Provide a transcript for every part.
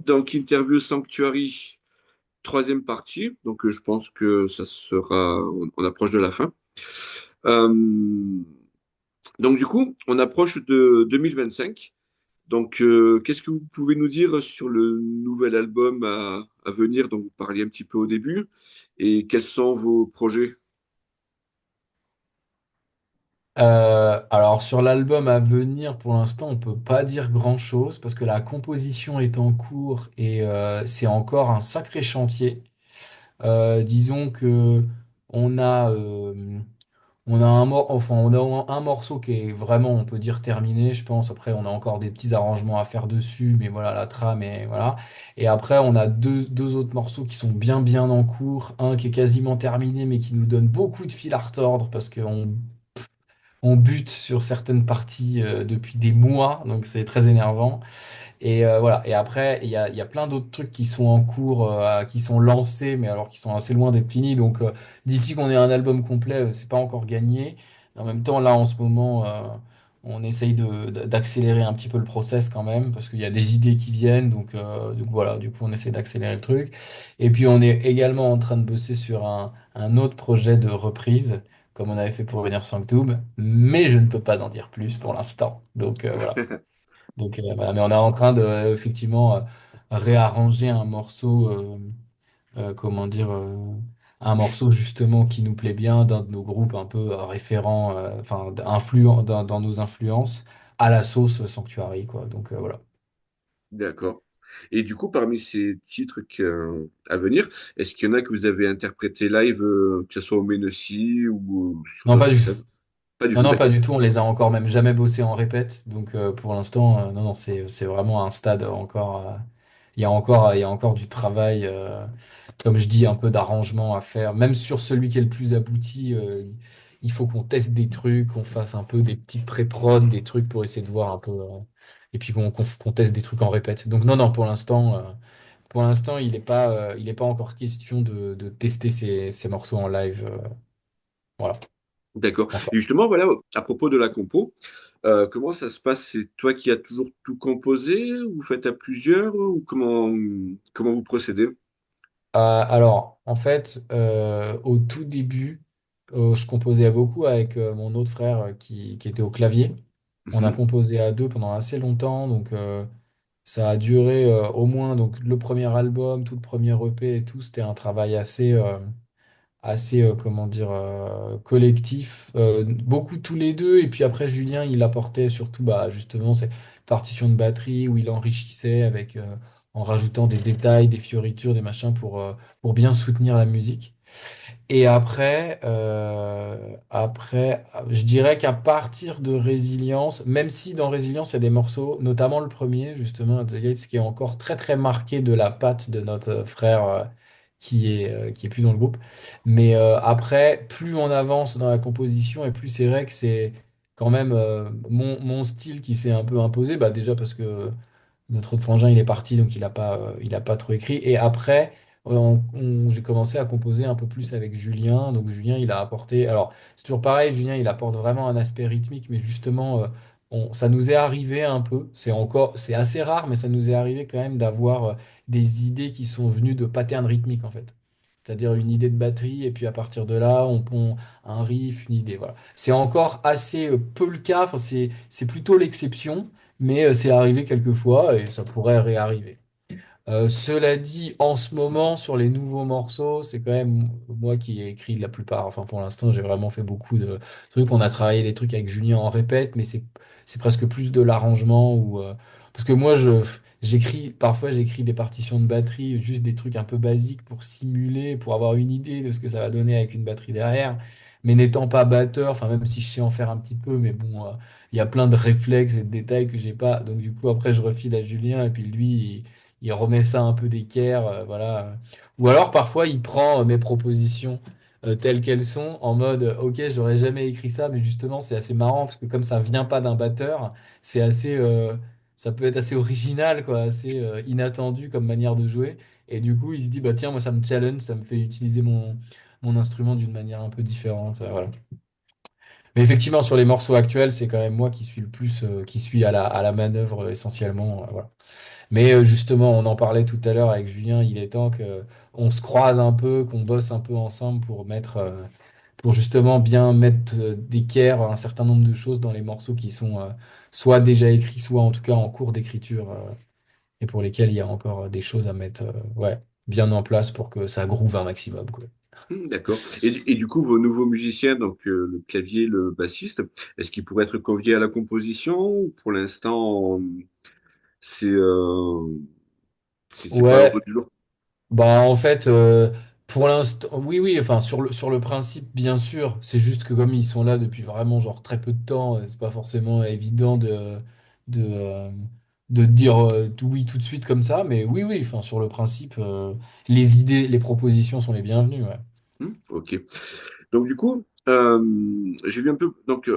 Donc Interview Sanctuary, troisième partie. Donc je pense que ça sera, on approche de la fin. Euh, donc du coup, on approche de 2025. Donc qu'est-ce que vous pouvez nous dire sur le nouvel album à venir dont vous parliez un petit peu au début et quels sont vos projets? Alors sur l'album à venir, pour l'instant, on peut pas dire grand-chose parce que la composition est en cours et c'est encore un sacré chantier. Disons que on a, euh, on a un morceau qui est vraiment, on peut dire terminé, je pense. Après, on a encore des petits arrangements à faire dessus, mais voilà, la trame et voilà. Et après, on a deux autres morceaux qui sont bien en cours. Un qui est quasiment terminé, mais qui nous donne beaucoup de fil à retordre parce on bute sur certaines parties depuis des mois, donc c'est très énervant. Et voilà. Et après, il y a plein d'autres trucs qui sont en cours, qui sont lancés, mais alors qui sont assez loin d'être finis. Donc d'ici qu'on ait un album complet, c'est pas encore gagné. En même temps, là, en ce moment, on essaye d'accélérer un petit peu le process quand même, parce qu'il y a des idées qui viennent. Donc voilà, du coup, on essaie d'accélérer le truc. Et puis, on est également en train de bosser sur un autre projet de reprise, comme on avait fait pour Venir Sanctum, mais je ne peux pas en dire plus pour l'instant. Donc voilà. Donc voilà, mais on est en train de effectivement réarranger un morceau, comment dire, un morceau justement qui nous plaît bien d'un de nos groupes un peu référents, enfin influents dans nos influences à la sauce Sanctuary quoi. Donc voilà. D'accord. Et du coup, parmi ces titres à venir, est-ce qu'il y en a que vous avez interprété live, que ce soit au Ménossi ou sur Non pas d'autres du tout. scènes? Pas du Non tout, non pas d'accord. du tout. On les a encore même jamais bossés en répète. Donc pour l'instant non c'est vraiment un stade encore. Il y a encore du travail. Comme je dis, un peu d'arrangement à faire. Même sur celui qui est le plus abouti, il faut qu'on teste des trucs, qu'on fasse un peu des petites pré-prod, des trucs pour essayer de voir un peu. Et puis qu'on teste des trucs en répète. Donc non, non, pour l'instant, il est pas encore question de tester ces morceaux en live. Voilà, D'accord. Et encore. justement, voilà, à propos de la compo, comment ça se passe? C'est toi qui as toujours tout composé, ou vous faites à plusieurs, ou comment vous procédez? Alors, en fait, au tout début, je composais beaucoup avec mon autre frère qui était au clavier. On a Mhm. composé à deux pendant assez longtemps, donc ça a duré au moins donc le premier album, tout le premier EP et tout, c'était un travail assez comment dire collectif, beaucoup tous les deux. Et puis après Julien, il apportait surtout bah justement ces partitions de batterie où il enrichissait avec en rajoutant des détails, des fioritures, des machins pour bien soutenir la musique. Et après, je dirais qu'à partir de Résilience, même si dans Résilience, il y a des morceaux, notamment le premier, justement, The Gates, qui est encore très marqué de la patte de notre frère qui est plus dans le groupe. Mais après, plus on avance dans la composition, et plus c'est vrai que c'est quand même mon style qui s'est un peu imposé, bah, déjà parce que notre autre frangin, il est parti, donc il a pas trop écrit. Et après, j'ai commencé à composer un peu plus avec Julien. Donc Julien, il a apporté. Alors, c'est toujours pareil, Julien, il apporte vraiment un aspect rythmique, mais justement, ça nous est arrivé un peu. C'est assez rare, mais ça nous est arrivé quand même d'avoir des idées qui sont venues de patterns rythmiques, en fait. C'est-à-dire une idée de batterie, et puis à partir de là, on pond un riff, une idée. Voilà. C'est encore assez peu le cas, enfin, c'est plutôt l'exception. Mais c'est arrivé quelques fois et ça pourrait réarriver. Cela dit, en ce moment, sur les nouveaux morceaux, c'est quand même moi qui ai écrit la plupart. Enfin, pour l'instant, j'ai vraiment fait beaucoup de trucs. On a travaillé des trucs avec Julien en répète, mais c'est presque plus de l'arrangement ou parce que moi, parfois j'écris des partitions de batterie, juste des trucs un peu basiques pour simuler, pour avoir une idée de ce que ça va donner avec une batterie derrière. Mais n'étant pas batteur, enfin même si je sais en faire un petit peu, mais bon, il y a plein de réflexes et de détails que j'ai pas. Donc du coup, après, je refile à Julien et puis lui il remet ça un peu d'équerre, voilà. Ou alors parfois il prend mes propositions telles qu'elles sont en mode ok, j'aurais jamais écrit ça, mais justement c'est assez marrant parce que comme ça vient pas d'un batteur, c'est assez, ça peut être assez original quoi, assez inattendu comme manière de jouer. Et du coup il se dit bah tiens moi ça me challenge, ça me fait utiliser mon instrument d'une manière un peu différente, voilà. Mais effectivement, sur les morceaux actuels, c'est quand même moi qui suis le plus, qui suis à la manœuvre essentiellement. Voilà. Mais justement, on en parlait tout à l'heure avec Julien, il est temps que on se croise un peu, qu'on bosse un peu ensemble pour mettre, pour justement bien mettre d'équerre un certain nombre de choses dans les morceaux qui sont soit déjà écrits, soit en tout cas en cours d'écriture, et pour lesquels il y a encore des choses à mettre, ouais, bien en place pour que ça groove un maximum, quoi. D'accord. Et du coup, vos nouveaux musiciens, donc le clavier, le bassiste, est-ce qu'ils pourraient être conviés à la composition? Ou pour l'instant, c'est c'est pas l'ordre Ouais, du jour. bah en fait, pour l'instant, oui, oui, enfin sur le principe, bien sûr, c'est juste que comme ils sont là depuis vraiment genre très peu de temps, c'est pas forcément évident de, euh, de dire tout oui tout de suite comme ça, mais oui, oui, enfin sur le principe, les idées, les propositions sont les bienvenues, ouais. Ok. Donc du coup, j'ai vu un peu, donc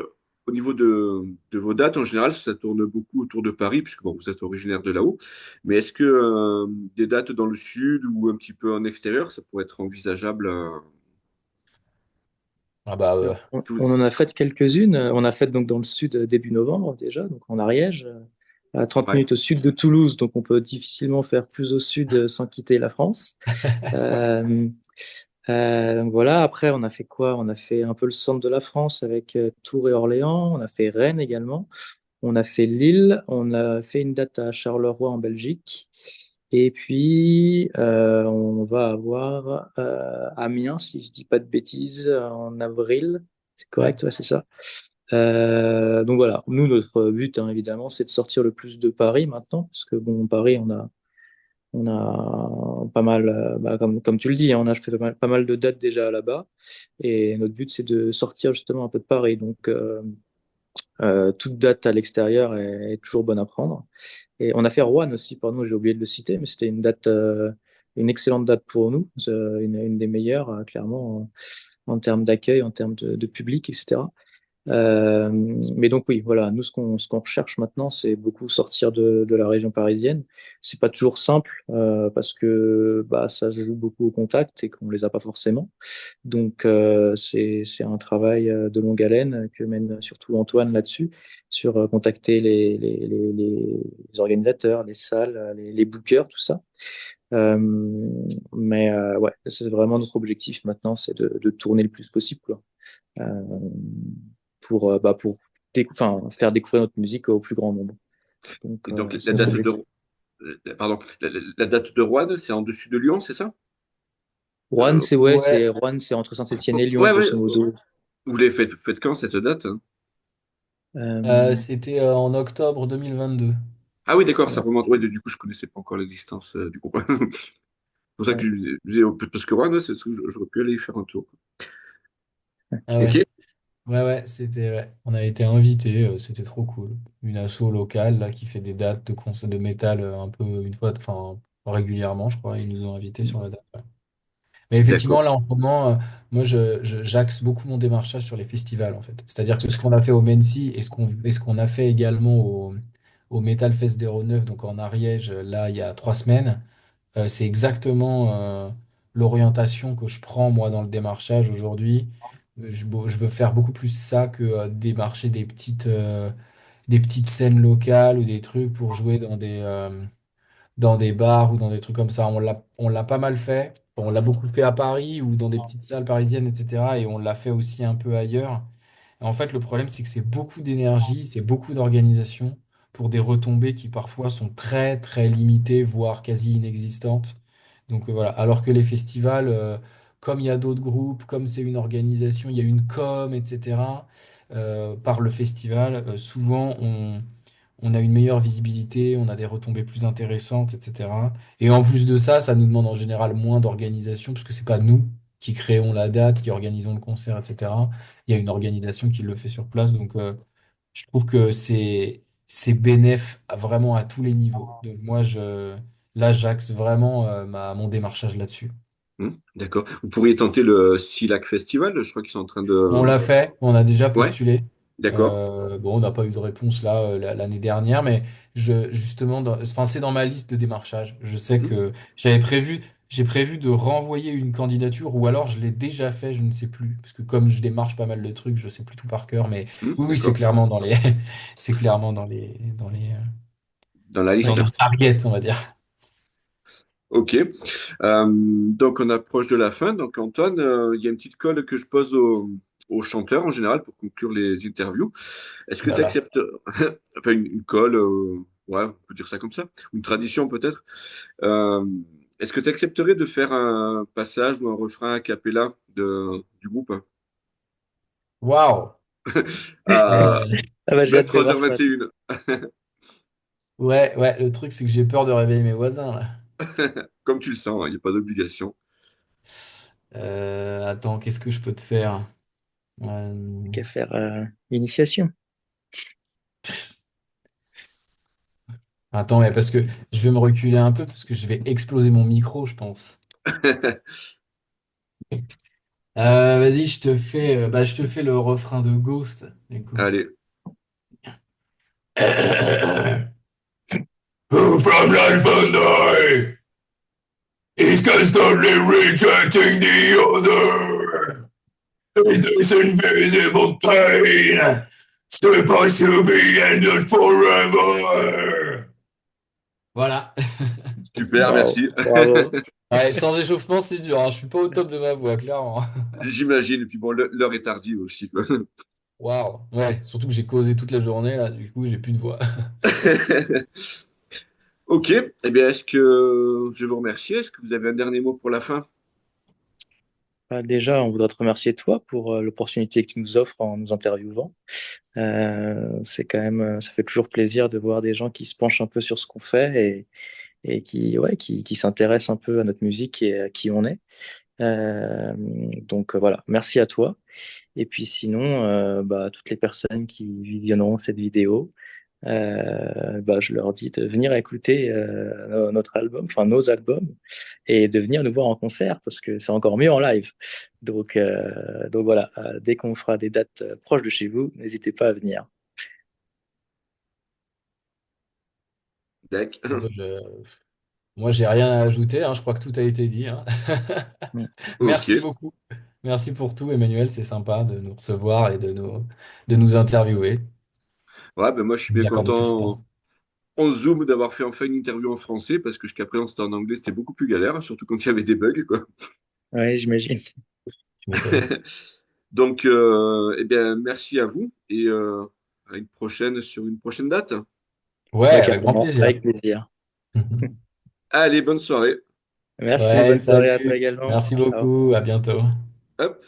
au niveau de vos dates, en général, ça tourne beaucoup autour de Paris, puisque bon, vous êtes originaire de là-haut. Mais est-ce que des dates dans le sud ou un petit peu en extérieur, ça pourrait être envisageable Ah bah Alors, tout- on en a fait quelques-unes. On a fait donc dans le sud début novembre déjà, donc en Ariège, à 30 Ouais. minutes au sud de Toulouse, donc on peut difficilement faire plus au sud sans quitter la France. Euh, donc voilà, après on a fait quoi? On a fait un peu le centre de la France avec Tours et Orléans, on a fait Rennes également, on a fait Lille, on a fait une date à Charleroi en Belgique, et puis on va avoir Amiens, si je dis pas de bêtises, en avril. C'est Ouais. correct, ouais, c'est ça. Donc voilà, nous, notre but, hein, évidemment, c'est de sortir le plus de Paris maintenant, parce que bon, Paris, on a pas mal, bah, comme tu le dis, hein, on a fait pas mal de dates déjà là-bas, et notre but, c'est de sortir justement un peu de Paris. Donc, toute date à l'extérieur est toujours bonne à prendre. Et on a fait Rouen aussi, pardon, j'ai oublié de le citer, mais c'était une date, une excellente date pour nous, une des meilleures, clairement, en termes d'accueil, en termes de public, etc. Euh, mais donc oui, voilà, nous ce qu'on recherche maintenant, c'est beaucoup sortir de la région parisienne. C'est pas toujours simple parce que bah, ça se joue beaucoup au contact et qu'on les a pas forcément. Donc c'est un travail de longue haleine que mène surtout Antoine là-dessus, sur contacter les organisateurs, les salles, les bookers, tout ça. Euh, mais ouais, c'est vraiment notre objectif maintenant, c'est de tourner le plus possible, quoi. Euh, pour enfin, faire découvrir notre musique au plus grand nombre. Donc, Et donc c'est la notre date objectif. pardon, la date de Rouen, c'est en dessus de Lyon, c'est ça? Rouen, Euh, c'est ouais, Ouais, c'est Rouen, c'est entre Saint-Étienne et Lyon, ouais, ouais. grosso modo. Vous l'avez faites quand cette date? Hein? Euh, c'était en octobre 2022. Ah oui, d'accord, ça ouais, remonte. Ouais, du coup, je connaissais pas encore l'existence du groupe. C'est pour ça que ouais. je disais, parce que Rouen, c'est ce que j'aurais pu aller y faire un tour. Ah Ok, ouais. Ouais, ouais, c'était, ouais. On a été invités, c'était trop cool. Une asso locale là qui fait des dates de concerts de métal un peu une fois, enfin régulièrement, je crois. Ils nous ont invités sur la date. Ouais. Mais effectivement, d'accord. là en ce moment, moi j'axe beaucoup mon démarchage sur les festivals en fait. C'est-à-dire que ce qu'on a fait au Mency et ce qu'on a fait également au Metal Fest 09, donc en Ariège, là il y a 3 semaines. C'est exactement l'orientation que je prends moi dans le démarchage aujourd'hui. Je veux faire beaucoup plus ça que démarcher des petites scènes locales ou des trucs pour jouer dans des bars ou dans des trucs comme ça. On l'a pas mal fait. Bon, on l'a beaucoup fait à Paris ou dans des petites salles parisiennes, etc. Et on l'a fait aussi un peu ailleurs. Et en fait, le problème, c'est que c'est beaucoup d'énergie, c'est beaucoup d'organisation pour des retombées qui parfois sont très, très limitées, voire quasi inexistantes. Donc voilà. Alors que les festivals, comme il y a d'autres groupes, comme c'est une organisation, il y a une com, etc. Par le festival, souvent on a une meilleure visibilité, on a des retombées plus intéressantes, etc. Et en plus de ça, ça nous demande en général moins d'organisation, puisque c'est pas nous qui créons la date, qui organisons le concert, etc. Il y a une organisation qui le fait sur place. Donc, je trouve que c'est bénéf vraiment à tous les niveaux. Donc, là, j'axe vraiment mon démarchage là-dessus. D'accord. Vous pourriez tenter le Silac Festival, je crois qu'ils sont en train On de... l'a fait, on a déjà Ouais, postulé. d'accord. Bon, on n'a pas eu de réponse là l'année dernière, mais justement, enfin, c'est dans ma liste de démarchage. Je sais Mhm. que j'avais prévu. j'ai prévu de renvoyer une candidature ou alors je l'ai déjà fait, je ne sais plus. Parce que comme je démarche pas mal de trucs, je sais plus tout par cœur. Mais oui, oui, c'est D'accord. clairement dans les, c'est clairement Dans la dans liste. nos targets, on va dire. Ok. Donc, on approche de la fin. Donc, Antoine, il y a une petite colle que je pose aux chanteurs en général pour conclure les interviews. Est-ce que tu Voilà. acceptes, enfin, une colle, ouais, on peut dire ça comme ça, une tradition peut-être. Euh, Est-ce que tu accepterais de faire un passage ou un refrain a cappella du groupe Waouh! à Euh, Ah bah, j'ai hâte de voir ça. 23h21, ouais, ouais, le truc, c'est que j'ai peur de réveiller mes voisins, là. comme tu le sens, il n'y a pas d'obligation. Attends, qu'est-ce que je peux te faire? Qu'à faire l'initiation. Attends, mais parce que je vais me reculer un peu parce que je vais exploser mon micro, je pense. Vas-y, je te fais le refrain de Ghost. Écoute. Allez, Who from Infinity is constantly rejecting the other. Is this invisible pain supposed to be ended forever? Voilà. super, Waouh, merci. bravo. Ouais, sans échauffement, c'est dur, hein. Je suis pas au top de ma voix, clairement. J'imagine, et puis bon, l'heure est tardive aussi, quoi. Waouh. Ouais, surtout que j'ai causé toute la journée, là, du coup, j'ai plus de voix. Ok, eh bien, est-ce que je vais vous remercier? Est-ce que vous avez un dernier mot pour la fin? Bah, déjà, on voudrait te remercier toi pour l'opportunité que tu nous offres en nous interviewant. C'est quand même, ça fait toujours plaisir de voir des gens qui se penchent un peu sur ce qu'on fait et qui, ouais, qui s'intéressent un peu à notre musique et à qui on est. Donc voilà, merci à toi. Et puis sinon, bah, toutes les personnes qui visionneront cette vidéo, bah, je leur dis de venir écouter notre album, enfin nos albums, et de venir nous voir en concert parce que c'est encore mieux en live. Donc voilà, dès qu'on fera des dates proches de chez vous, n'hésitez pas à venir. Dac. Bon, moi, j'ai rien à ajouter, hein. Je crois que tout a été dit, hein. Ok. Merci beaucoup. Merci pour tout, Emmanuel. C'est sympa de nous recevoir et de nous interviewer. Ouais, ben moi, je suis bien Nous accorder tout ce temps. content en Zoom d'avoir fait enfin une interview en français parce que jusqu'à présent, c'était en anglais, c'était beaucoup plus galère, surtout quand il y avait des bugs, quoi. Ouais, j'imagine. Tu m'étonnes. Donc, eh bien, merci à vous et à une prochaine sur une prochaine date. Ouais, Ouais, avec grand carrément, plaisir. avec plaisir. Allez, bonne soirée. Merci, Ouais, bonne soirée à salut. toi également. Merci Ciao. beaucoup. À bientôt. Hop.